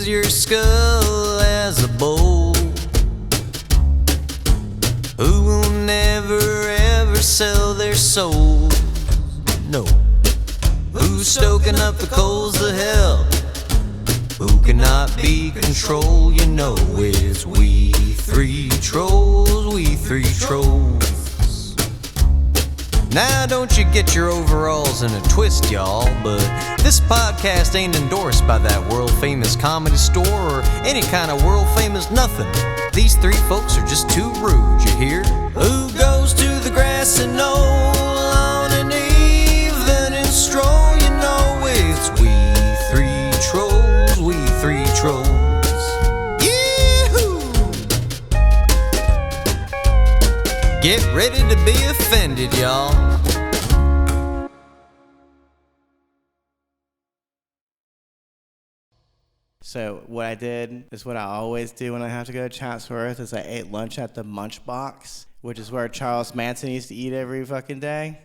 your skull as a bowl. Who will never ever sell their souls? No. Who's stoking up the coals of hell? Who cannot be controlled? You know it's we three trolls, we three trolls. Now don't you get your overalls in a twist, y'all, but this podcast ain't endorsed by that world-famous comedy store or any kind of world-famous nothing. These three folks are just too rude, you hear? Who goes to the grassy knoll on an evening stroll? You know it's we three trolls, we three trolls. Get ready to be offended, y'all. So what I did is what I always do when I have to go to Chatsworth is I ate lunch at the Munch Box, which is where Charles Manson used to eat every fucking day.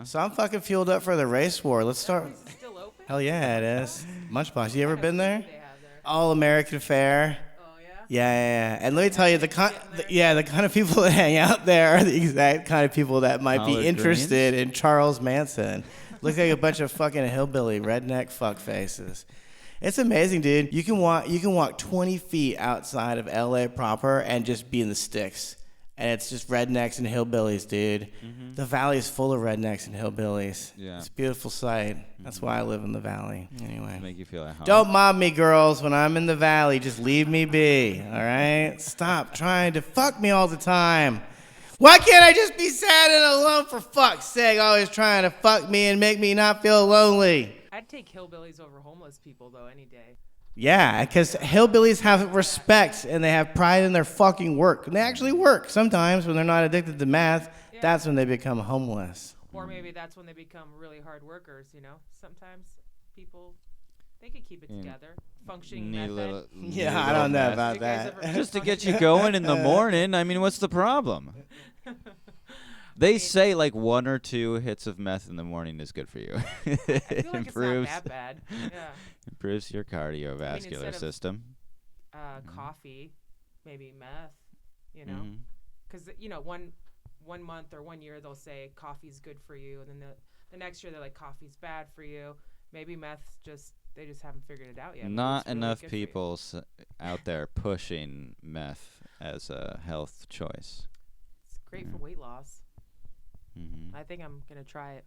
So I'm fucking fueled up for the race war. Let's start. Is it still open? Hell yeah, it is. Munch Box. You ever been there? All American fare. Yeah. And let me tell you, the kind of people that hang out there are the exact kind of people that might be interested in Charles Manson. Look like a bunch of fucking hillbilly redneck fuck faces. It's amazing, dude. You can walk 20 feet outside of LA proper and just be in the sticks. And it's just rednecks and hillbillies, dude. Mm-hmm. The valley is full of rednecks and hillbillies. Yeah. It's a beautiful sight. That's why I live in the valley. Anyway. Make you feel at home. Don't mob me, girls, when I'm in the valley. Just leave me be, all right? Stop trying to fuck me all the time. Why can't I just be sad and alone, for fuck's sake? Always trying to fuck me and make me not feel lonely. I'd take hillbillies over homeless people, though, any day. Yeah, because hillbillies have respect and they have pride in their fucking work. And they actually work sometimes when they're not addicted to meth. Yeah. That's when they become homeless. Or maybe that's when they become really hard workers, you know? Sometimes people, they could keep it together. Functioning method. I don't know about that. Just to get you going in the morning. I mean, what's the problem? They say like 1 or 2 hits of meth in the morning is good for you. I feel like improves, it's not that bad. Yeah. Improves your cardiovascular system. Coffee, maybe meth, you know? Because, you know, one month or 1 year they'll say coffee's good for you, and then the next year they're like coffee's bad for you. Maybe meth's they just haven't figured it out yet. Not enough people out there pushing meth as a health choice. It's great for weight loss. I think I'm gonna try it,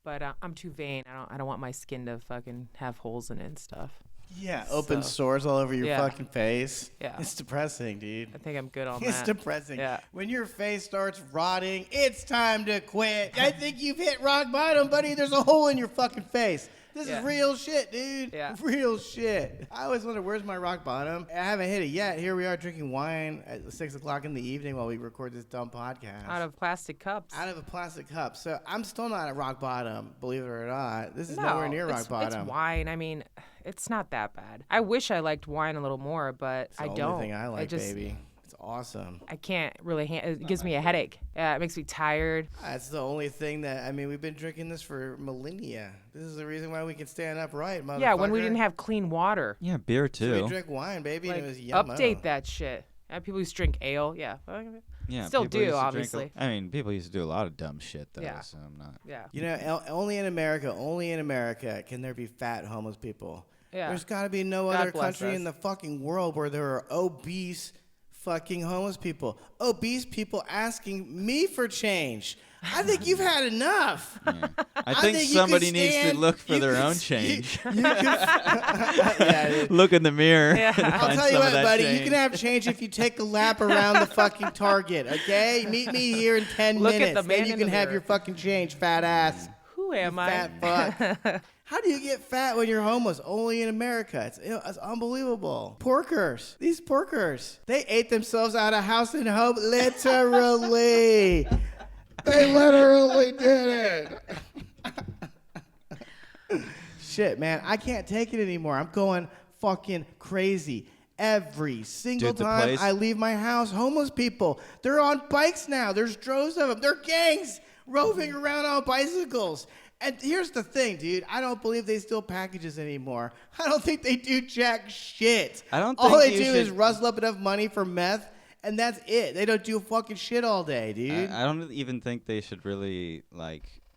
but I'm too vain. I don't want my skin to fucking have holes in it and stuff. Yeah, open sores all over your fucking face. Yeah, it's depressing, dude. I think I'm good on that. It's depressing. Yeah, when your face starts rotting, it's time to quit. I think you've hit rock bottom, buddy. There's a hole in your fucking face. This is real shit, dude. Yeah. Real shit. I always wonder, where's my rock bottom? I haven't hit it yet. Here we are drinking wine at 6 o'clock in the evening while we record this dumb podcast. Out of plastic cups. Out of a plastic cup. So I'm still not at rock bottom, believe it or not. This is nowhere near rock bottom. It's wine. I mean, it's not that bad. I wish I liked wine a little more, but I don't. It's the only thing I like, baby. It's awesome. I can't really it gives me a headache. It makes me tired. That's the only thing we've been drinking this for millennia. This is the reason why we can stand upright, motherfucker. Yeah, when we didn't have clean water. Yeah, beer too. So we drink wine, baby, and it was yummo. Update that shit. People used to drink ale, still do, obviously. People used to do a lot of dumb shit, though, so I'm not. Yeah. You know, only in America can there be fat homeless people. Yeah. There's got to be no other country in the fucking world where there are obese fucking homeless people. Obese people asking me for change. I think you've had enough. Yeah. I think somebody needs to look for their own change. Look in the mirror. Yeah. I'll tell you what, buddy. You can have change if you take a lap around the fucking Target, okay? Meet me here in 10 minutes. At the man then you can have your fucking change, fat ass. Who am I? Fat fuck. How do you get fat when you're homeless? Only in America. It's unbelievable. Porkers. These porkers. They ate themselves out of house and home, literally. They literally did it. Shit, man. I can't take it anymore. I'm going fucking crazy. Every single time I leave my house, homeless people, they're on bikes now. There's droves of them. They're gangs roving around on bicycles. And here's the thing, dude. I don't believe they steal packages anymore. I don't think they do jack shit. I don't think all they you do should... is rustle up enough money for meth, and that's it. They don't do fucking shit all day, dude. I don't even think they should really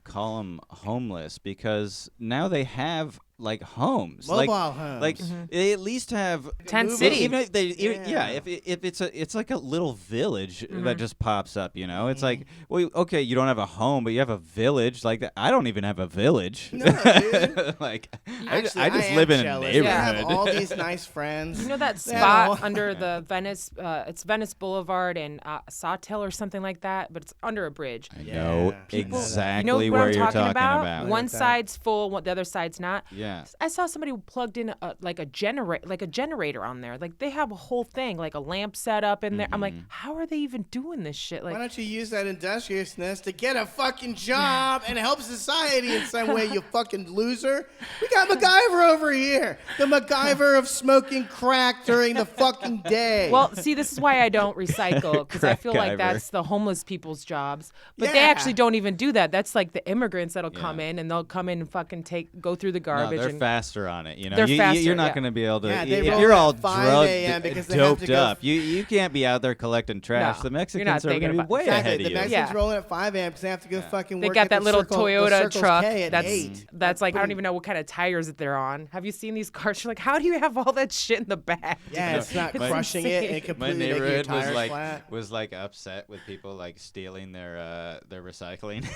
call them homeless, because now they have homes, mobile homes. They at least have tent city. Even if they, if it's like a little village that just pops up, it's like, well, okay, you don't have a home, but you have a village like that. I don't even have a village. No, dude. I just live in a neighborhood. I have all these nice friends. You know that spot under the Venice, it's Venice Boulevard and Sawtell or something like that, but it's under a bridge. I know exactly what where I'm you're talking about. One side's full, the other side's not. Yeah. I saw somebody plugged in a generator on there. Like they have a whole thing, like a lamp set up in there. I'm like, how are they even doing this shit? Like, why don't you use that industriousness to get a fucking job and help society in some way, you fucking loser? We got MacGyver over here. The MacGyver of smoking crack during the fucking day. Well, see, this is why I don't recycle, because I feel like that's the homeless people's jobs. But they actually don't even do that. That's like the immigrants that'll come in, and they'll come in and fucking go through the garbage. No, they're faster on it. They're faster, you're not going to be able to. They if roll you're all at 5 a.m. because they have to doped go up, you can't be out there collecting trash. No, the you're Mexicans not are going to be thinking way about- ahead of the you. Mexicans rolling at 5 a.m. because they have to go fucking They work got at that the little Circle, Toyota the Circle truck. K at 8. That's like, I don't even know what kind of tires that they're on. Have you seen these cars? You're like, how do you have all that shit in the back? Yeah, it's not crushing it and insane. completely My making your neighborhood tires was flat. upset with people stealing their recycling,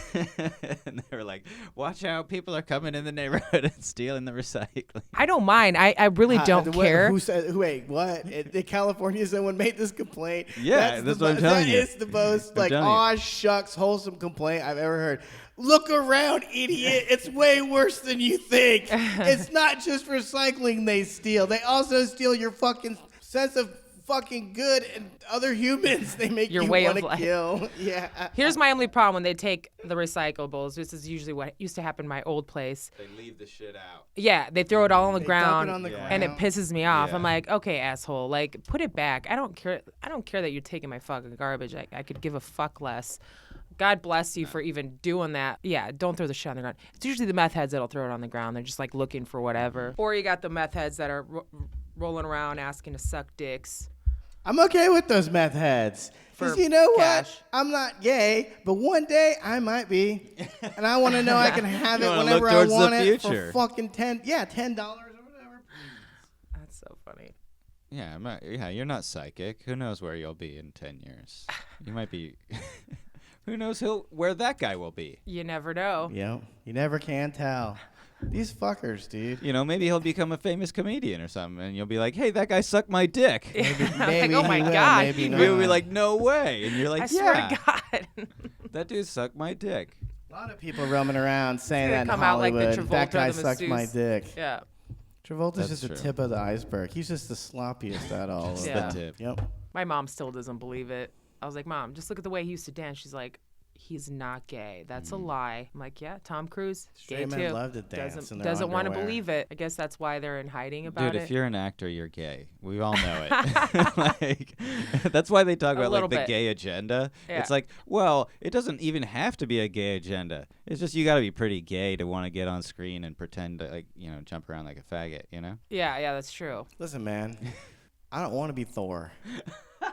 and they were like, "Watch out! People are coming in the neighborhood and stealing the recycling." I don't mind. I really don't care. Who said? Wait, what? In California, someone made this complaint. Yeah, that's what I'm telling you. That is the most telling you. aw shucks wholesome complaint I've ever heard. Look around, idiot. It's way worse than you think. It's not just recycling they steal. They also steal your fucking sense of fucking good and other humans. They make Your you way want of to life. kill. Yeah. Here's my only problem when they take the recyclables. This is usually what used to happen in my old place. They leave the shit out. Yeah, they throw it all on the They ground, dump it on the and it ground. pisses me off. Yeah. I'm like, okay, asshole, like put it back. I don't care that you're taking my fucking garbage. I could give a fuck less. God bless you for even doing that. Yeah, don't throw the shit on the ground. It's usually the meth heads that'll throw it on the ground. They're just like looking for whatever. Or you got the meth heads that are rolling around asking to suck dicks. I'm okay with those meth heads. Because For you know cash. what? I'm not gay, but one day I might be. And I want to know I can have it You wanna whenever look I towards the want it future. for fucking $10 or whatever. That's so funny. Yeah, you're not psychic. Who knows where you'll be in 10 years? You might be. Who knows where that guy will be? You never know. Yep. You never can tell. These fuckers, dude. Maybe he'll become a famous comedian or something, and you'll be like, "Hey, that guy sucked my dick." Maybe oh my he will, God. Maybe You'll be not. like, "No way," and you're like, I "Yeah, swear to God. that dude sucked my dick." A lot of people roaming around saying that in come out like the Hollywood. That Travolta, guy the sucked my masseuse. dick. Yeah. Travolta's That's just the true. tip of the iceberg. He's just the sloppiest at all. Just of the them. tip. Yep. My mom still doesn't believe it. I was like, Mom, just look at the way he used to dance. She's like, he's not gay. That's a lie. I'm like, yeah, Tom Cruise, Straight gay men too. love to dance in their Doesn't want to underwear. believe it. I guess that's why they're in hiding about Dude, it. if you're an actor, you're gay. We all know it. That's why they talk A about little the bit. gay agenda. Yeah. It's like, well, it doesn't even have to be a gay agenda. It's just you got to be pretty gay to want to get on screen and pretend to jump around like a faggot, yeah, that's true. Listen, man. I don't want to be Thor.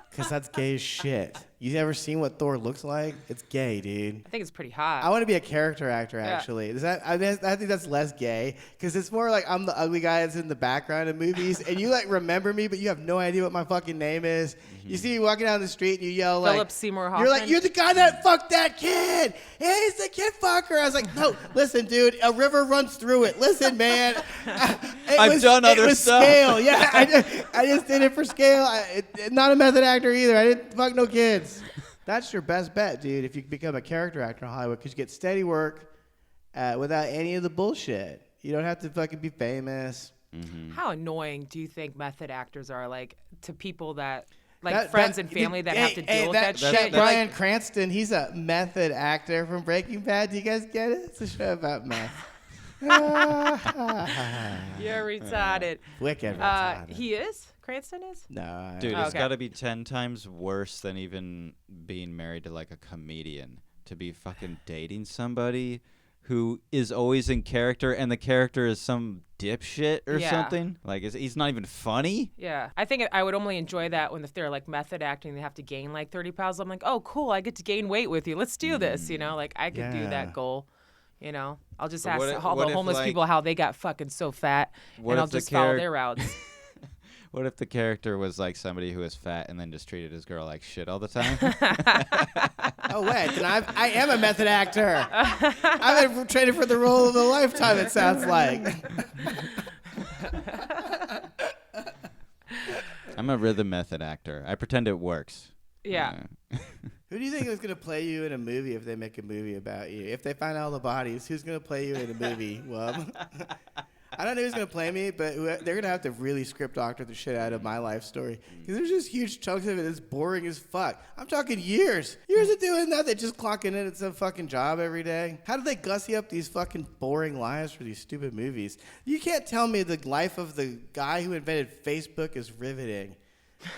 Because that's gay as shit. You ever seen what Thor looks like? It's gay, dude. I think it's pretty hot. I want to be a character actor, actually. Is that? I think that's less gay because it's more like I'm the ugly guy that's in the background of movies, and you remember me, but you have no idea what my fucking name is. You see me walking down the street and you yell Philip Seymour you're like, Hoffman. you're the guy that fucked that kid. Hey, he's the kid fucker. I was like, no, listen, dude, a river runs through it. Listen, man. I've done other it was stuff. Scale. Yeah, I just did it for scale. Not a method actor either. I didn't fuck no kids. That's your best bet, dude, if you become a character actor in Hollywood, because you get steady work without any of the bullshit. You don't have to fucking be famous. How annoying do you think method actors are, like, to people that, That- friends that- and family that hey, have to deal with that that shit? Bryan Cranston, he's a method actor from Breaking Bad. Do you guys get it? It's a show about meth. You're retarded. Wicked retarded. He is? Cranston is? No. Dude, Oh, it's okay. got to be 10 times worse than even being married to like a comedian. To be fucking dating somebody who is always in character, and the character is some dipshit or something. Like, he's not even funny. Yeah. I think I would only enjoy that when if they're like method acting, they have to gain like 30 pounds. I'm like, oh, cool. I get to gain weight with you. Let's do this. You know, like I could do that goal. You know, I'll just ask all the homeless people how they got fucking so fat, and I'll just follow their routes. What if the character was like somebody who was fat and then just treated his girl like shit all the time? Oh, wait. Then I am a method actor. I've been training for the role of a lifetime, it sounds like. I'm a rhythm method actor. I pretend it works. Yeah. Who do you think is going to play you in a movie if they make a movie about you? If they find all the bodies, who's going to play you in a movie? Well, I don't know who's going to play me, but they're going to have to really script doctor the shit out of my life story. Because there's just huge chunks of it that's boring as fuck. I'm talking years. Years of doing nothing, just clocking in at some fucking job every day. How do they gussy up these fucking boring lives for these stupid movies? You can't tell me the life of the guy who invented Facebook is riveting.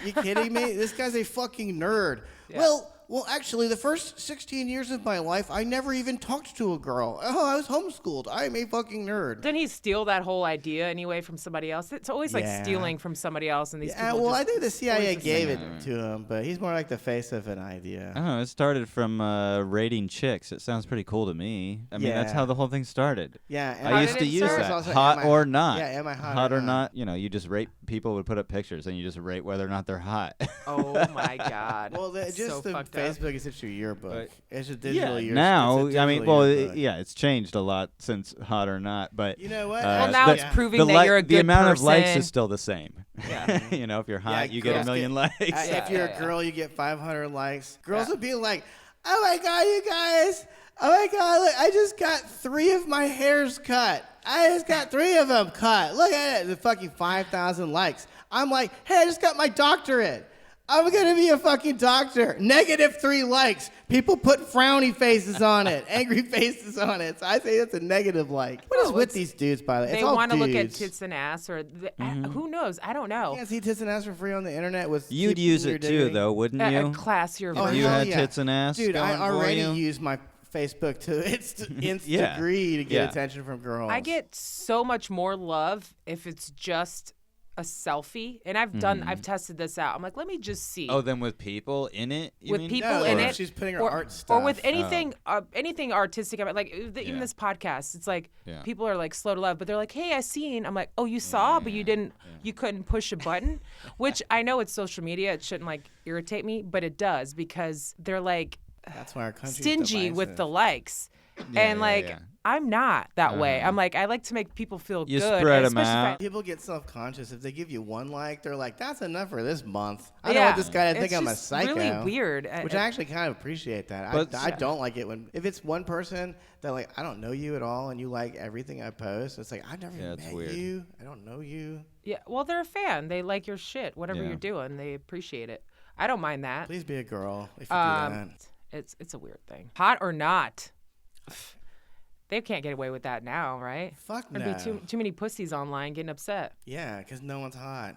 You kidding me? This guy's a fucking nerd. Yeah. Well, actually, the first 16 years of my life, I never even talked to a girl. Oh, I was homeschooled. I am a fucking nerd. Didn't he steal that whole idea anyway from somebody else? It's always like stealing from somebody else, and these people I think the CIA gave it to him, but he's more like the face of an idea. I don't know. It started from rating chicks. It sounds pretty cool to me. I mean, that's how the whole thing started. Yeah. I used to use that. Hot or not. Yeah, am I hot or not? You know, you just rate people would put up pictures, and you just rate whether or not they're hot. Oh, my God. Well, just the Facebook is such a yearbook. It's a digital yearbook. Now, I mean, it's changed a lot since hot or not, but you know what? Well, now it's proving that you're a good person. The amount of likes is still the same. Yeah. You know, if you're hot, you get 1 million likes. If you're a girl, you get 500 likes. Girls would be like, "Oh my God, you guys! Oh my God, look, I just got 3 of my hairs cut. I just got 3 of them cut. Look at it, the fucking 5,000 likes." I'm like, "Hey, I just got my doctorate. I'm going to be a fucking doctor." -3 likes. People put frowny faces on it, angry faces on it. So I say it's a negative like. What is with these dudes, by the way? They want to look at tits and ass, or who knows? I don't know. You can't see tits and ass for free on the internet. You'd use it too, though, wouldn't you? A classier version. If you had tits and ass, dude, I already you. use my Facebook to its nth degree to get attention from girls. I get so much more love if it's just a selfie, and I've tested this out. I'm like, let me just see. Oh, then with people in it? People in it, she's putting her art stuff, or with anything, anything artistic about, like even this podcast. It's like people are like slow to love, but they're like, "Hey, I seen." I'm like, "Oh, you saw, but you didn't. You couldn't push a button," which I know it's social media. It shouldn't like irritate me, but it does because they're like, that's why our country's stingy divisive. with the likes, and like. I'm not that way. I'm like, I like to make people feel you good. Spread them out. People get self-conscious. If they give you 1 like, they're like, that's enough for this month. I don't want this guy to think I'm a psycho. It's really weird. Which I actually kind of appreciate that. But I don't like it if it's one person that like, I don't know you at all and you like everything I post. It's like, I've never met you. I don't know you. Yeah, well, they're a fan. They like your shit. Whatever you're doing, they appreciate it. I don't mind that. Please be a girl if you do that. It's a weird thing. Hot or not. They can't get away with that now, right? Fuck no. There'd be too many pussies online getting upset. Yeah, because no one's hot.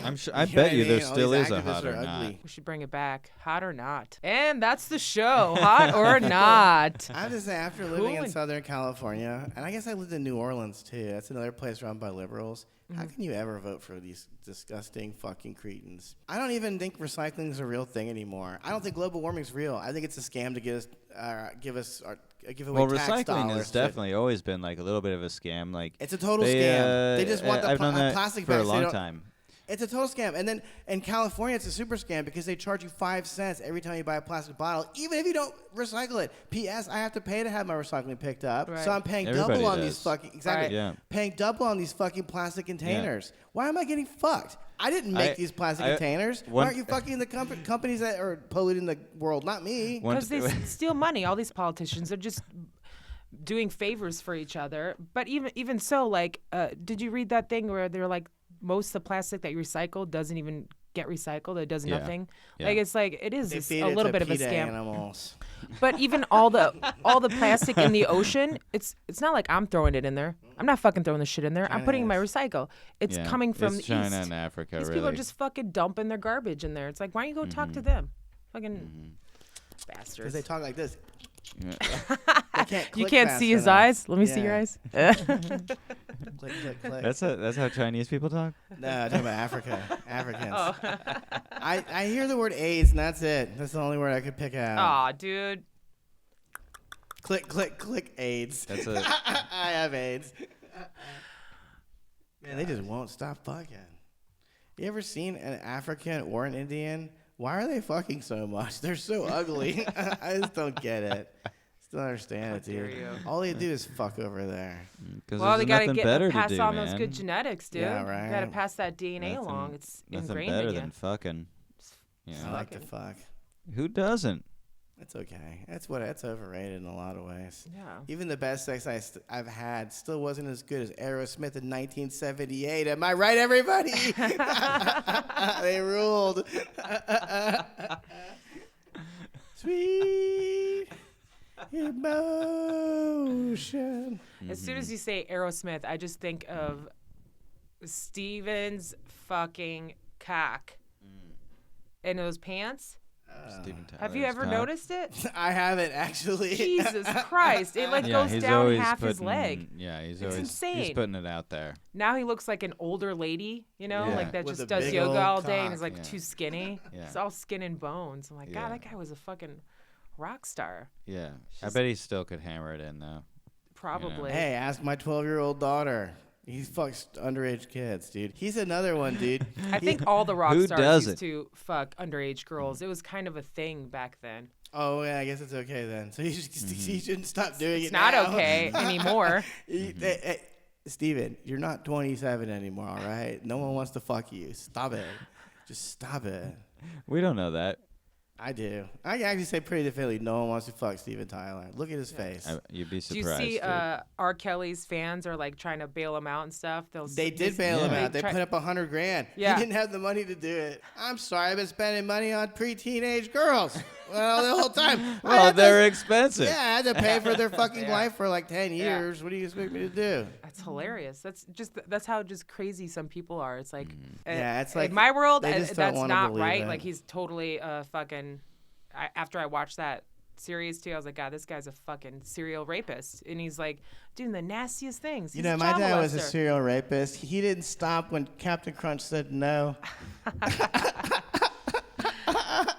I'm sure. I bet you there still is a hot or not. We should bring it back. Hot or not. And that's the show. Hot or not. I have to say, after living in Southern California, and I guess I lived in New Orleans too. That's another place run by liberals. How can you ever vote for these disgusting fucking cretins? I don't even think recycling is a real thing anymore. I don't think global warming is real. I think it's a scam to give away tax dollars. Recycling has definitely always been like a little bit of a scam. Like it's a total scam. They just want the plastic for bags. A long time. It's a total scam. And then in California, it's a super scam because they charge you 5 cents every time you buy a plastic bottle, even if you don't recycle it. P.S. I have to pay to have my recycling picked up, so I'm paying double on these fucking paying double on these fucking plastic containers. Yeah. Why am I getting fucked? I didn't make these plastic containers. Why aren't you fucking the companies that are polluting the world? Not me. Because they steal money. All these politicians are just doing favors for each other. But even so, like, did you read that thing where they're like, most of the plastic that you recycle doesn't even get recycled. It does nothing. Yeah. Like it's like it is a little bit of a scam. Animals. But even all the plastic in the ocean, it's not like I'm throwing it in there. I'm not fucking throwing the shit in there. I'm putting it in my recycle. It's coming from the China east. and Africa. These people are just fucking dumping their garbage in there. It's like, why don't you go talk to them? Fucking bastards. Because they talk like this. Yeah. They can't You click can't fast see his enough. eyes. Let me see your Yeah. eyes. Click, click, click. That's how Chinese people talk. No, I'm talking about Africa. Africans. Oh. I hear the word AIDS, and that's it. That's the only word I could pick out. Aw, dude. Click, click, click, AIDS. That's a I have AIDS. Man, they just won't stop fucking. You ever seen an African or an Indian? Why are they fucking so much? They're so ugly. I just don't get it. Still understand it, dude. dare you. All they do is fuck over there. Well, they gotta pass do, on man. those good genetics, dude. Yeah, right. You gotta pass that DNA along. It's Nothing ingrained better in you. than fucking. You I know? like to fuck. Who doesn't? It's okay. That's overrated in a lot of ways. Yeah. Even the best sex I've had still wasn't as good as Aerosmith in 1978. Am I right, everybody? They ruled. Sweet emotion. As soon as you say Aerosmith, I just think of Steven's fucking cock in those pants. Steven Have you ever Tyler's noticed it? I haven't actually. Jesus Christ. It goes he's down always half his putting- leg. Yeah, he's It's always insane. he's putting it out there. Now he looks like an older lady, Yeah. like that With a just does big yoga old all day and cock. is like Yeah. too skinny. Yeah. It's all skin and bones. I'm like, God, Yeah. that guy was a fucking rock star. Yeah, I just- bet he still could hammer it in though. Probably. Hey, ask my 12-year-old daughter. He fucks underage kids, dude. He's another one, dude. I think all the rock Who stars does used it? to fuck underage girls. It was kind of a thing back then. Oh, yeah, I guess it's okay then. So he shouldn't stop doing It's it not now. okay anymore. Hey, Steven, you're not 27 anymore, all right? No one wants to fuck you. Stop it. Just stop it. We don't know that. I do. I can actually say pretty definitively no one wants to fuck Steven Tyler. Look at his face. You'd be Do you surprised. see dude. R. Kelly's fans are like trying to bail him out and stuff? They did bail him Yeah. out. They put up $100,000. Yeah. He didn't have the money to do it. I'm sorry, I've been spending money on pre-teenage girls. Well, the whole time. Well, they're expensive. Yeah, I had to pay for their fucking Yeah. life for like 10 years. What do you expect me to do? That's hilarious. That's how just crazy some people are. It's like, Yeah, it's like in my world, they just don't that's wanna not believe right. it. Like he's totally fucking. After I watched that series too, I was like, God, this guy's a fucking serial rapist, and he's like doing the nastiest things. You He's know, a my child dad was a molester. serial rapist. He didn't stop when Captain Crunch said no.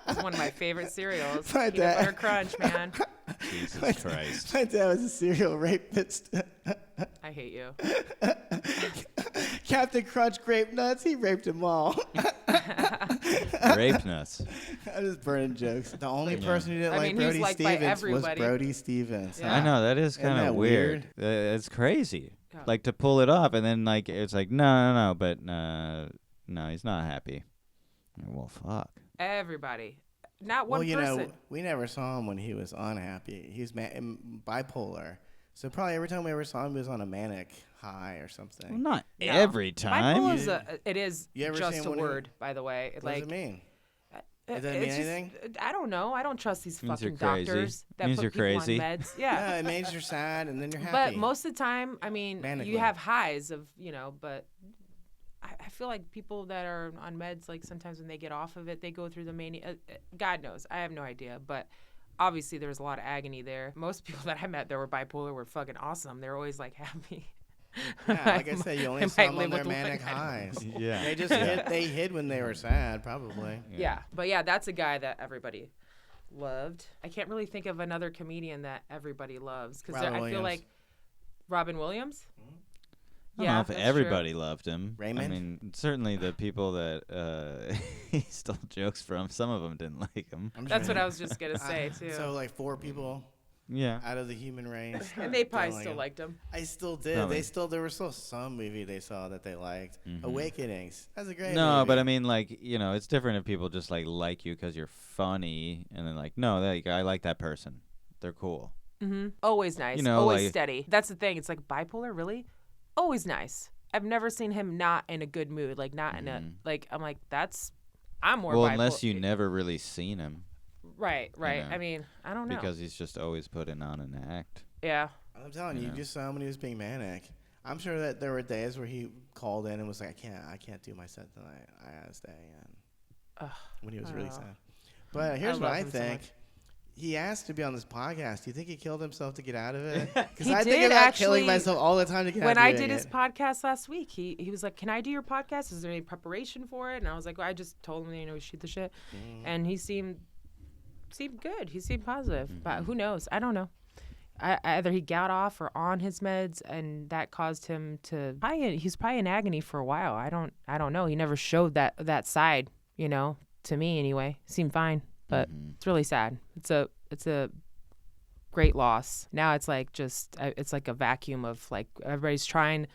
It's one of my favorite cereals. My Peanut dad- Butter Crunch, man. Jesus Christ. My dad was a serial rapist. I hate you. Captain Crunch grape nuts. He raped them all. Rape nuts. I'm just burning jokes. The only person who didn't I like mean, he was Brody liked by Stevens was everybody. Brody Stevens. Yeah. I know that is Isn't kind that of weird. It's crazy. Yeah. Like to pull it off, and then like it's like no, but no, he's not happy. Well, fuck. Everybody. Not one Well, you person. know, we never saw him when he was unhappy. He was bipolar. So probably every time we ever saw him, he was on a manic high or something. Well, not No. every time. Bipolar is it is You ever just seen a one of- word, by the way. What Like does it mean? It doesn't mean anything? I don't know. I don't trust these Means fucking you're crazy. doctors that Means put you're people crazy. on meds. Yeah. No, it means you're sad and then you're happy. But most of the time, I mean, Manically. you have highs of, but I feel like people that are on meds, like sometimes when they get off of it, they go through the mania. God knows. I have no idea. But obviously there's a lot of agony there. Most people that I met that were bipolar were fucking awesome. They're always like happy. Yeah, like I said, you only I saw might them on live their with one, manic I don't know. highs. Yeah. They just hid when they were sad, probably. Yeah. But yeah, that's a guy that everybody loved. I can't really think of another comedian that everybody loves because Robin I feel Williams. like Robin Williams. I don't know if that's everybody loved him. Raymond? I mean, certainly the people that he stole jokes from, some of them didn't like him. I'm That's sure. what I was just gonna say too. So like 4 people Yeah. out of the human race. and they probably don't still him. liked him. I still did. Probably. There was still some movie they saw that they liked. Awakenings. That's a great No, movie. but I mean, like, it's different if people just like you because you're funny, and then like, no, I like that person. They're cool. Mm-hmm. Always nice. You know, always like- steady. That's the thing. It's like bipolar, really? Always nice. I've never seen him not in a good mood. Like, not in a, like, I'm like, I'm more Well, bipolar. unless you never really seen him, Right. know, I mean, I don't know. because he's just always putting on an act. Yeah. I'm telling you, you just saw him when he was being manic. I'm sure that there were days where he called in and was like, I can't do my set tonight. I gotta stay in. When he was really sad. But here's what love I him so think. much. he asked to be on this podcast. Do you think he killed himself to get out of it? Because He I did think about actually, killing myself all the time to get out when of I doing did his it. podcast last week, he was like, "Can I do your podcast? Is there any preparation for it?" And I was like, well, "I just told him, shoot the shit," and he seemed good. He seemed positive, but who knows? I don't know. Either he got off or on his meds, and that caused him to. He's probably in agony for a while. I don't know. He never showed that side, to me anyway. Seemed fine, but it's really sad. It's a great loss. Now it's like it's like a vacuum of like everybody's trying.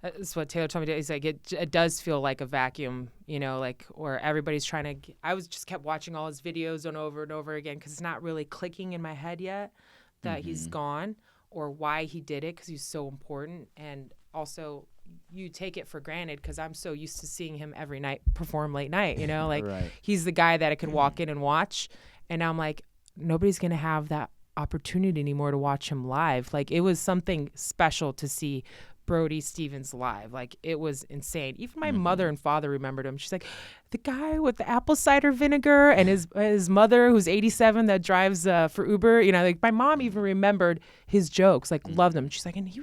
That's what Taylor told me. He's like it does feel like a vacuum, like or everybody's trying to. I just kept watching all his videos over and over again because it's not really clicking in my head yet that he's gone or why he did it because he's so important. And also you take it for granted because I'm so used to seeing him every night perform late night, like Right. He's the guy that I could walk in and watch. And now I'm like, nobody's going to have that opportunity anymore to watch him live. Like it was something special to see Brody Stevens live. Like it was insane. Even my mother and father remembered him. She's like, the guy with the apple cider vinegar, and his mother who's 87 that drives for Uber. Like my mom even remembered his jokes. Like loved him. She's like, and he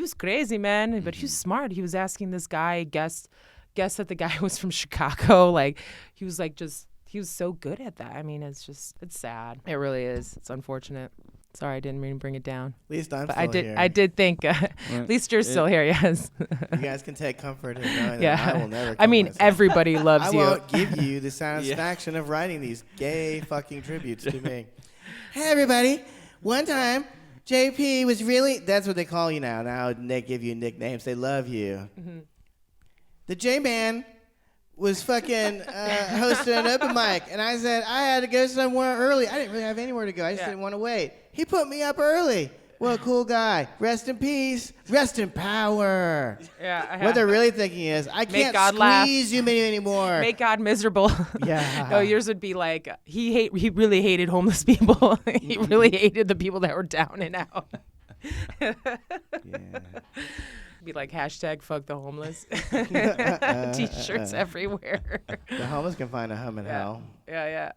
was crazy, man, but he was smart. He was asking this guy guess that the guy was from Chicago. Like he was like he was so good at that. I mean, it's sad. It really is. It's unfortunate. Sorry, I didn't mean to bring it down. At least I'm But still here. I did think, at least you're still here, yes. You guys can take comfort in knowing Yeah. that I will never. I mean, myself. everybody loves I you. won't give you the satisfaction of writing these gay fucking tributes to me. Hey, everybody. One time, JP was really... That's what they call you now. Now they give you nicknames. They love you. Mm-hmm. The J-Man was fucking hosting an open mic, and I said I had to go somewhere early. I didn't really have anywhere to go. I just didn't want to wait. He put me up early. What a cool guy. Rest in peace. Rest in power. Yeah. What they're really thinking is, I can't God laugh. squeeze you anymore. Make God miserable. Yeah. No, yours would be like, he really hated homeless people. He really hated the people that were down and out. Yeah. Be like, hashtag fuck the homeless. T-shirts everywhere. The homeless can find a home in hell. Yeah.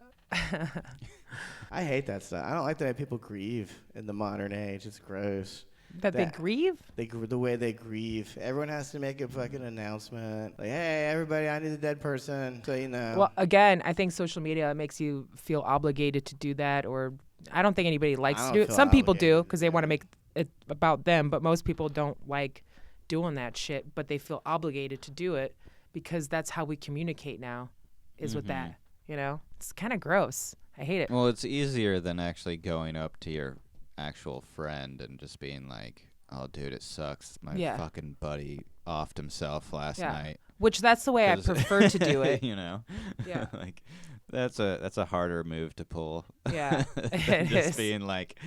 I hate that stuff. I don't like the way people grieve in the modern age. It's gross. That they grieve? The way they grieve. Everyone has to make a fucking announcement. Like, hey, everybody, I need a dead person. So you know. Well, again, I think social media makes you feel obligated to do that, or I don't think anybody likes to do it. Some people do because they want to make it about them, but most people don't like doing that shit, but they feel obligated to do it because that's how we communicate now, is with that. It's kind of gross. I hate it. Well, it's easier than actually going up to your actual friend and just being like, oh, dude, it sucks. My fucking buddy offed himself last night. Which that's the way I prefer to do it. Yeah. Like that's a harder move to pull. Yeah. Just being like.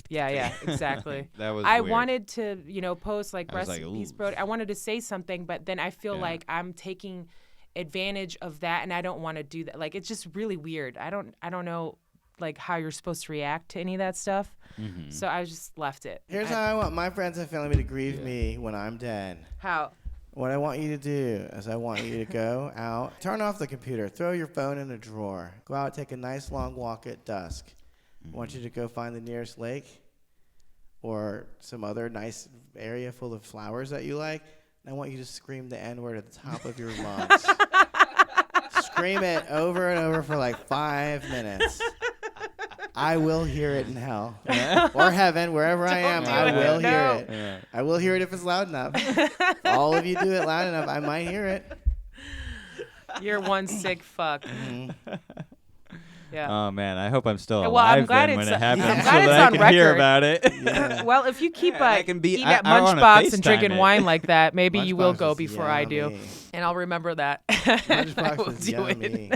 Yeah, exactly. That was I weird. wanted to, post like rest in like, peace, ooh. Brody. I wanted to say something, but then I feel like I'm taking advantage of that, and I don't want to do that. Like, it's just really weird. I don't know, like, how you're supposed to react to any of that stuff. Mm-hmm. So I just left it. Here's how I want my friends and family to grieve me when I'm dead. How? What I want you to do is I want you to go out, turn off the computer, throw your phone in a drawer, go out, take a nice long walk at dusk. I want you to go find the nearest lake or some other nice area full of flowers that you like. And I want you to scream the N-word at the top of your lungs. Scream it over and over for like 5 minutes. I will hear it in hell or heaven, wherever I am. I will hear it. Yeah. I will hear it if it's loud enough. If all of you do it loud enough, I might hear it. You're one sick fuck. Yeah. Oh man, I hope I'm still alive Well, I'm glad then when it's- it happens, I'm so glad that it's I on can hear record. about it. Yeah. Well, if you keep I can be- eating at I wanna Munchbox and FaceTime drinking it. wine like that, maybe you will Lunchbox go is before I do. yummy. And I'll remember that. I Lunchbox will is do it. yummy.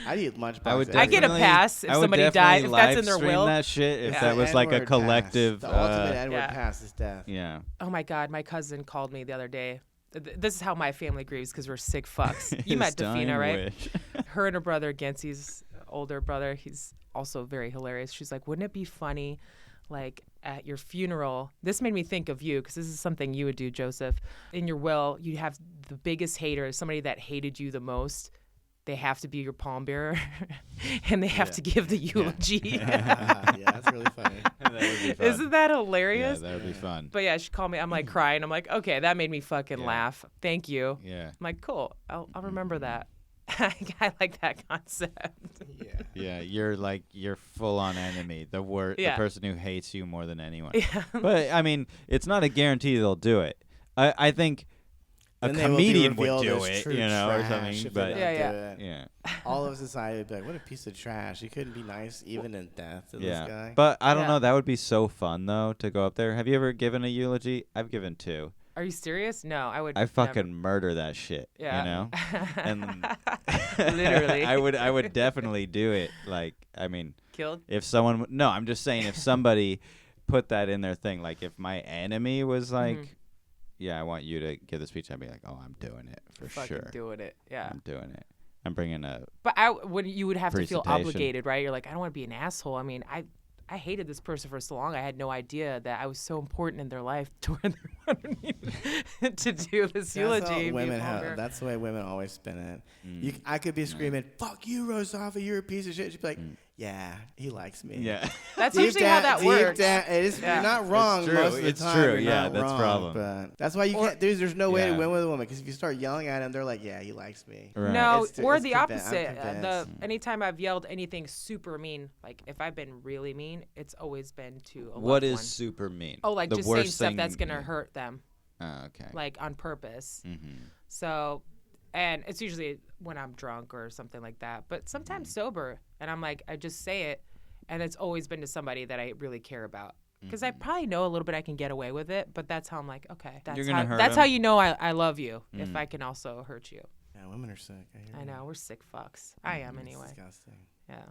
I'd eat Lunchbox. I would I get a definitely- pass if I would somebody definitely died, if that's in live their stream will. that shit if Yeah. that was like a N-word collective. pass. The ultimate N-word yeah. pass is death. Yeah. Oh my God, my cousin called me the other day. This is how my family grieves because we're sick fucks. You met His dying Defina, right? wish. Her and her brother, Gensi's older brother, he's also very hilarious. She's like, wouldn't it be funny, like at your funeral? This made me think of you because this is something you would do, Joseph. In your will, you'd have the biggest hater, somebody that hated you the most, they have to be your pallbearer and they have to give the eulogy. Yeah, that's really funny. That would be fun. Isn't that hilarious? Yeah, that would be fun. But yeah, she called me. I'm like crying. I'm like, okay, that made me fucking laugh. Thank you. Yeah. I'm like, cool. I'll remember that. I like that concept. Yeah, you're full on enemy. The person who hates you more than anyone. Yeah. But I mean, it's not a guarantee they'll do it. I think a Then they will be comedian would revealed do as it, true you know, or trash something. if they But don't do Yeah. it. yeah. All of society would be like, what a piece of trash. You couldn't be nice even in death to this guy. But I don't Yeah. know. That would be so fun though to go up there. Have you ever given a eulogy? I've given 2. Are you serious? No, I would. I fucking murder that shit. Yeah. You know. And Literally. I would definitely do it. Like, I mean, Killed. if someone, no, I'm just saying if somebody put that in their thing, like if my enemy was like, yeah, I want you to give the speech, I'd be like, oh, I'm doing it for Fucking sure. doing it. Yeah. I'm doing it. I'm bringing a. But you would have to feel Presentation. obligated, right? You're like, I don't want to be an asshole. I mean, I hated this person for so long. I had no idea that I was so important in their life to where they wanted me to do this eulogy. That's the way women always spin it. I could be screaming, "Fuck you, Rozafa, you're a piece of shit." She'd be like, "Yeah, he likes me." Yeah. That's Deep usually down- how that deep works. down- you're not wrong true. most of the It's time. true. You're Yeah, not that's wrong, problem. But that's why you can't. There's no way to win with a woman because if you start yelling at them, they're like, "Yeah, he likes me." Right. No, It's- or it's the I'm opposite. convinced. Anytime I've yelled anything super mean, like if I've been really mean, it's always been to a What loved is one. super mean? Oh, like the just saying worst stuff thing, that's gonna hurt them, Oh, okay. like on purpose. Mm-hmm. So, and it's usually when I'm drunk or something like that, but sometimes sober, and I'm like, I just say it, and it's always been to somebody that I really care about. Because I probably know a little bit I can get away with it, but that's how I'm like, okay, You're gonna hurt that's him? how you know I love you, if I can also hurt you. Yeah, women are sick. I know, we're sick fucks. I am anyway. It's disgusting. Yeah.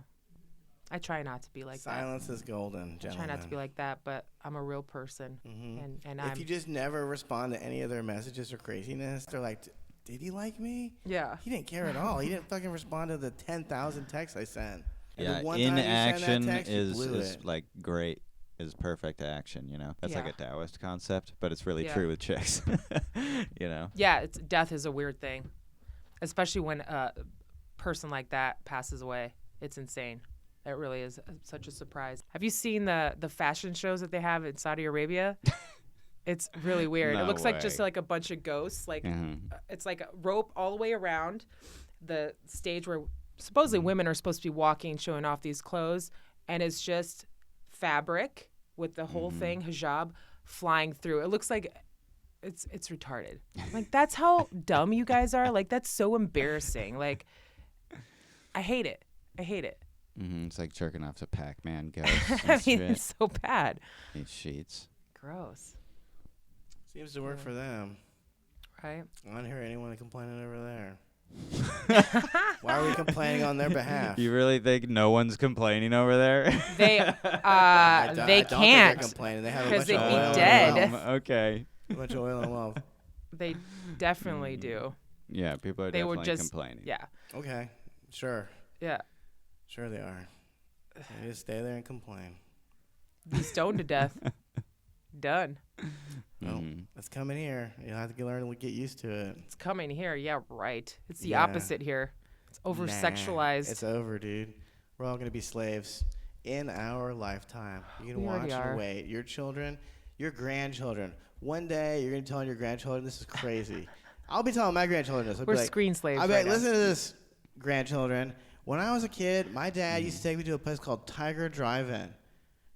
I try not to be like Silence is golden, that. I gentlemen. try not to be like that, but I'm a real person, and If I'm you just never respond to any of their messages or craziness, they're like, "Did he like me? yeah. He didn't care at all. He didn't fucking respond to the 10,000 texts I sent." And Yeah, the one time you send that inaction text, you is blew it. like great. Is perfect action, you know. That's like Yeah. a Taoist concept, but it's really Yeah. true with chicks. You know. Yeah, death is a weird thing, especially when a person like that passes away. It's insane. It really is such a surprise. Have you seen the fashion shows that they have in Saudi Arabia? It's really weird. No It looks like just way. like a bunch of ghosts. Like Mhm. it's like a rope all the way around the stage where supposedly women are supposed to be walking, showing off these clothes, and it's just fabric with the whole thing hijab flying through. It looks like it's retarded. Like that's how dumb you guys are. Like that's so embarrassing. Like I hate it. I hate it. Mm-hmm. It's like jerking off to Pac-Man ghosts. I and mean, shit. it's so bad. These sheets. Gross, Seems to work for them. right? I don't hear anyone complaining over there. Why are we complaining on their behalf? You really think no one's complaining over there? They I don't they think they're can't. complaining. They have a 'Cause bunch of they'd be oil and dead. wealth. Okay. A bunch of oil and wealth. They definitely do. Yeah, people are They were definitely just complaining. yeah, Okay, sure. yeah. Sure they are. They just stay there and complain. Be stoned to death. Done. No, Mhm. it's coming here. You'll have to learn to get used to it. It's coming here. Yeah, right. It's the Yeah. opposite here. It's over sexualized. Nah, it's over, dude. We're all gonna be slaves in our lifetime. You can We already watch are. and wait. Your children, your grandchildren. One day you're gonna tell your grandchildren this is crazy. I'll be telling my grandchildren this. I'll We're be like, screen slaves I'll be right like, now. listen to this, grandchildren. When I was a kid, my dad used to take me to a place called Tiger Drive-In.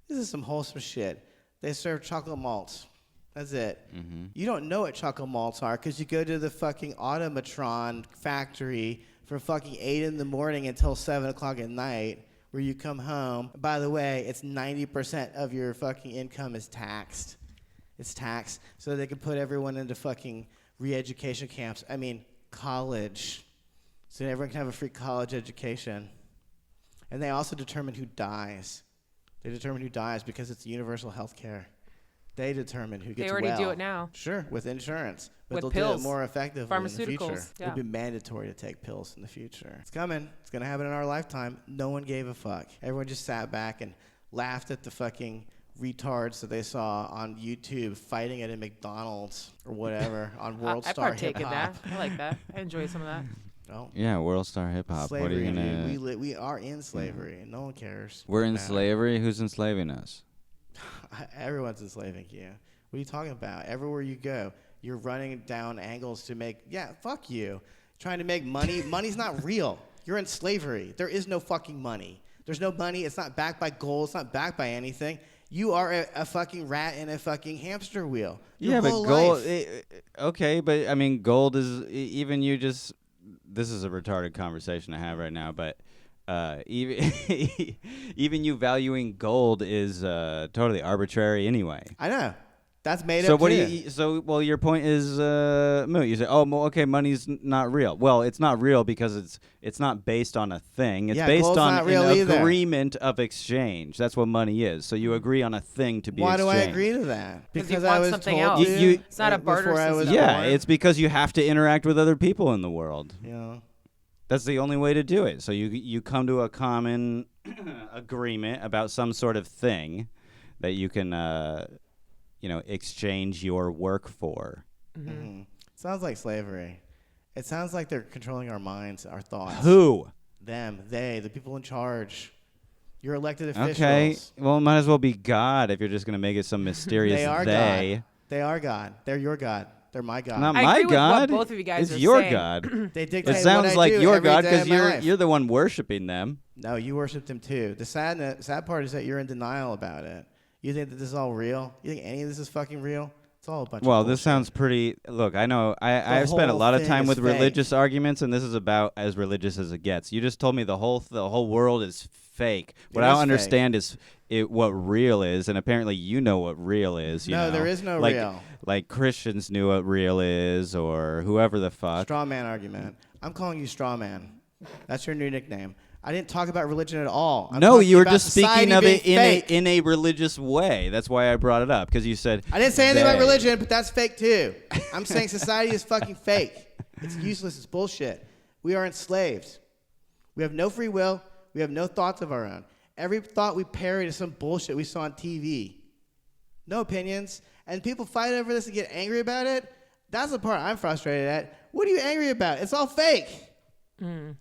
This is some wholesome shit. They serve chocolate malts. That's it. Mm-hmm. You don't know what chocolate malts are because you go to the fucking Automatron factory from fucking 8 in the morning until 7 o'clock at night where you come home. By the way, it's 90% of your fucking income is taxed. It's taxed so they can put everyone into fucking re-education camps. I mean, college. So everyone can have a free college education. And they also determine who dies. They determine who dies because it's universal health care. They determine who gets They already well. do it now. Sure, with insurance. But With they'll pills. do it more effectively in the future. Pharmaceuticals, yeah. It'll be mandatory to take pills in the future. It's coming. It's going to happen in our lifetime. No one gave a fuck. Everyone just sat back and laughed at the fucking retards that they saw on YouTube fighting at a McDonald's or whatever on World I Star partake in that. Hip-Hop. I like that. I enjoy some of that. Well, Yeah, World Star Hip Hop. What are you gonna? We are in slavery, and no one cares. We're in slavery. Who's enslaving us? Everyone's enslaving you. What are you talking about? Everywhere you go, you're running down angles to make. Yeah, fuck you. Trying to make money. Money's not real. You're in slavery. There is no fucking money. There's no money. It's not backed by gold. It's not backed by anything. You are a fucking rat in a fucking hamster wheel. Your whole but gold. life. Okay, but I mean, gold is even you just. This is a retarded conversation to have right now, but even even you valuing gold is totally arbitrary anyway. I know. That's made so up. What do you? Well, your point is moot. You say, oh, well, okay, money's not real. Well, it's not real because it's not based on a thing. It's based on an agreement of exchange. That's what money is. So you agree on a thing to be exchanged. Why do I agree to that? Because I was something told else. It's not a barter system. Yeah, it's because you have to interact with other people in the world. Yeah. That's the only way to do it. So you come to a common agreement about some sort of thing that you can exchange your work for. Mm-hmm. Sounds like slavery. It sounds like they're controlling our minds, our thoughts. Who? Them, they, the people in charge. Your elected officials. Okay, well, it might as well be God if you're just going to make it some mysterious they are they. God. They are God. They're your God. They're my God. Not I my agree God. With what both of you guys it's are your saying. God. They dictate it sounds what I like do your every God day because of my life. you're the one worshiping them. No, you worship them too. The sad part is that you're in denial about it. You think that this is all real? You think any of this is fucking real? It's all a bunch of bullshit. This sounds pretty... Look, I know. I've spent a lot of time with religious arguments, and this is about as religious as it gets. You just told me the whole world is fake. What I don't understand is what real is, and apparently you know what real is. You know? There is no real. Like Christians knew what real is, or whoever the fuck. Straw man argument. I'm calling you straw man. That's your new nickname. I didn't talk about religion at all. No, you were just speaking of it in a religious way. That's why I brought it up, because you said I didn't say anything about religion, but that's fake too. I'm saying society is fucking fake. It's useless. It's bullshit. We are enslaved. We have no free will. We have no thoughts of our own. Every thought we parrot is some bullshit we saw on TV. No opinions. And people fight over this and get angry about it. That's the part I'm frustrated at. What are you angry about? It's all fake.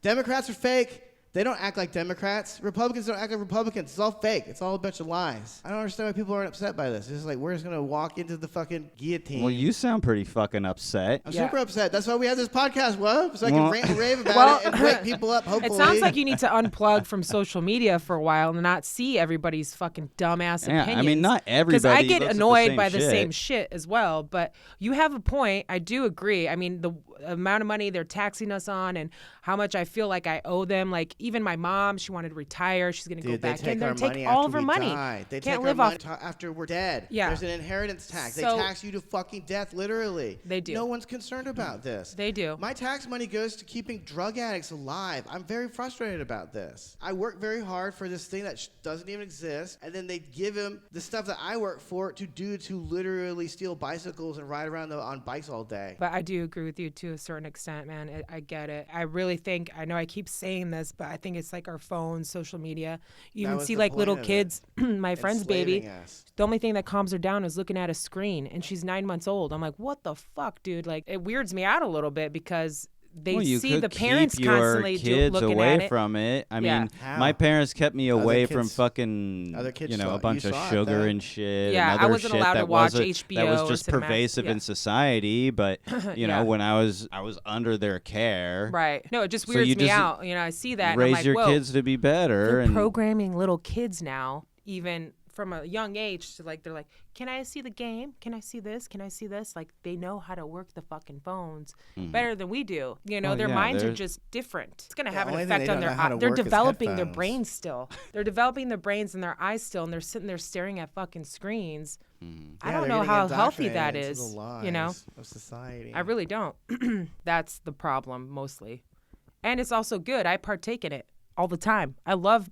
Democrats are fake. They don't act like Democrats. Republicans don't act like Republicans. It's all fake. It's all a bunch of lies. I don't understand why people aren't upset by this. It's just like, we're just going to walk into the fucking guillotine. Well, you sound pretty fucking upset. I'm super upset. That's why we have this podcast, so I can rant and rave about it and wake people up, hopefully. It sounds like you need to unplug from social media for a while and not see everybody's fucking dumbass opinions. I mean, not everybody. Because I get annoyed by the same shit as well. But you have a point. I do agree. I mean, the amount of money they're taxing us on and how much I feel like I owe them. Like, even my mom, she wanted to retire. She's going to go back in there and take all of her money. They can't take live our off money after we're dead. Yeah. There's an inheritance tax. So, they tax you to fucking death, literally. They do. No one's concerned about this. They do. My tax money goes to keeping drug addicts alive. I'm very frustrated about this. I work very hard for this thing that doesn't even exist, and then they give him the stuff that I work for to literally steal bicycles and ride around on bikes all day. But I do agree with you to a certain extent, man. I get it. I really think, I know I keep saying this, but I think it's like our phones, social media. You even see like little kids, my friend's baby. The only thing that calms her down is looking at a screen, and she's 9 months old. I'm like, what the fuck, dude? Like, it weirds me out a little bit because they see the parents constantly looking away at it. from it. I mean, How? my parents kept me away from kids- fucking, other kids a bunch of saw it, sugar though. and shit. Yeah, and I other wasn't shit allowed to that watch wasn't- HBO That was or just Cinemax. pervasive Yeah. in society, but Yeah. when I was under their care. Right. No, it just So weirds you me just out. You know, I see that and I'm Raise like, your whoa, kids to be better. they're And programming little kids now, even from a young age, to like, they're like, can I see the game? Can I see this? Can I see this? Like, they know how to work the fucking phones better than we do. You know, Well, their yeah, minds are they're- just different. It's going to have an only thing effect they on don't their know how to eyes. They're work is developing their headphones. brains still. They're developing their brains and their eyes still, and they're sitting there staring at fucking screens. I don't know how healthy that is, you know? Of society. I really don't. That's the problem, mostly. And it's also good. I partake in it all the time. I love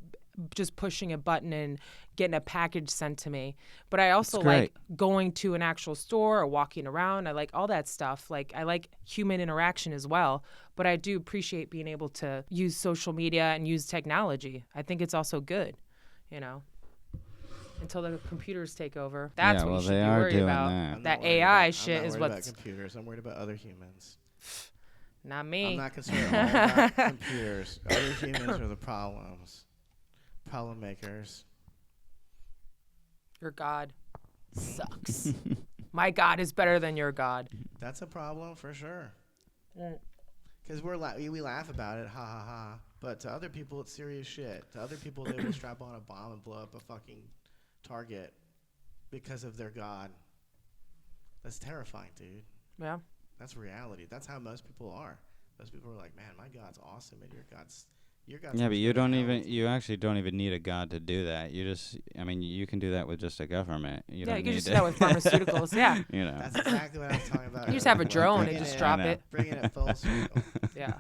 just pushing a button and getting a package sent to me. But I also like going to an actual store or walking around. I like all that stuff. Like, I like human interaction as well. But I do appreciate being able to use social media and use technology. I think it's also good, you know, until the computers take over. That's what you should be worried about. I'm That not worried AI about- shit I'm is not worried what's... about computers. I'm worried about other humans. Not me. I'm not concerned all about computers. Other humans are the problems. Problem makers. Your God sucks. My God is better than your God. That's a problem for sure. Because we laugh about it, ha ha ha. But to other people, it's serious shit. To other people, they will strap on a bomb and blow up a fucking target because of their God. That's terrifying, dude. Yeah. That's reality. That's how most people are. Most people are like, man, my God's awesome, and your God's. Yeah, but you actually don't even need a God to do that. You can do that with just a government. You can just do that with pharmaceuticals. Yeah. That's exactly what I was talking about. You just have a drone and just drop it. Bringing it full circle. Yeah.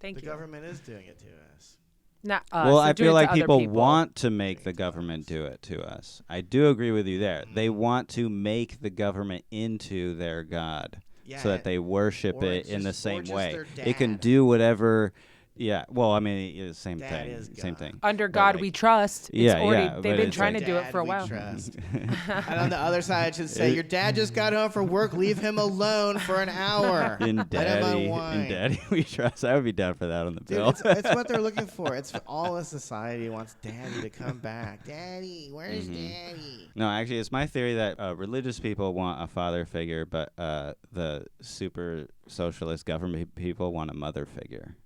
Thank you. The government is doing it to us. Not us. Well, I feel like people want to make the government do it to us. I do agree with you there. They want to make the government into their God so that they worship it in the same way. It can do whatever. Yeah, well, I mean, same thing. Under God we trust. They've been trying to do it for a while. And on the other side, it should say, your dad just got home from work. Leave him alone for an hour. In Daddy we trust. I would be down for that on the bill. It's what they're looking for. It's all of society wants Daddy to come back. Daddy, where's Daddy? No, actually, it's my theory that religious people want a father figure, but the super socialist government people want a mother figure.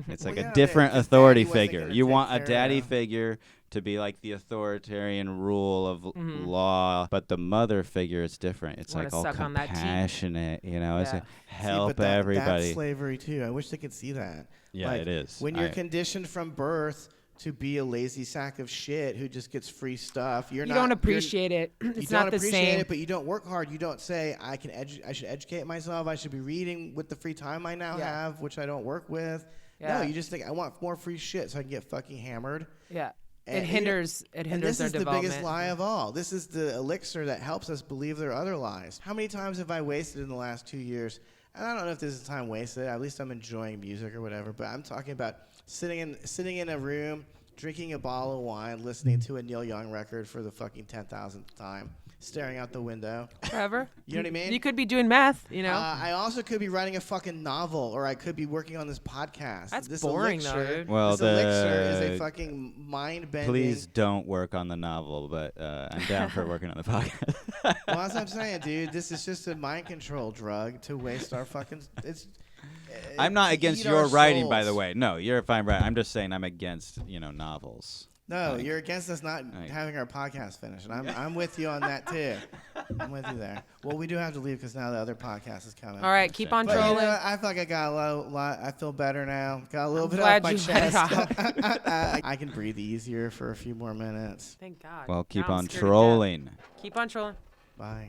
It's like a different authority figure. You want a daddy figure to be like the authoritarian rule of law, but the mother figure is different. It's like all compassionate, it's like help everybody. That's slavery too. I wish they could see that. Yeah, it is. When you're conditioned from birth to be a lazy sack of shit who just gets free stuff, you don't appreciate it. It's not the same. You don't appreciate it, but you don't work hard. You don't say, I should educate myself. I should be reading with the free time I now have, which I don't work with. Yeah. No, you just think, I want more free shit so I can get fucking hammered. Yeah. It hinders their development. This is the biggest lie of all. This is the elixir that helps us believe their other lies. How many times have I wasted in the last 2 years? And I don't know if this is time wasted. At least I'm enjoying music or whatever. But I'm talking about sitting in a room, drinking a bottle of wine, listening to a Neil Young record for the fucking 10,000th time, staring out the window. Forever. You know what I mean? You could be doing meth, I also could be writing a fucking novel, or I could be working on this podcast. That's boring, though, dude. Well, this elixir is a fucking mind-bending... Please don't work on the novel, but I'm down for working on the podcast. Well, that's what I'm saying, dude. This is just a mind control drug to waste our fucking... I'm not against your writing, by the way. No, you're a fine writer. I'm just saying I'm against, novels. No, you're against us not having our podcast finished, and I'm with you on that too. I'm with you there. Well, we do have to leave because now the other podcast is coming. All right, keep on trolling. I feel like I got a lot. I feel better now. Got a little bit off my chest. I can breathe easier for a few more minutes. Thank God. Well, keep on trolling. Keep on trolling. Bye.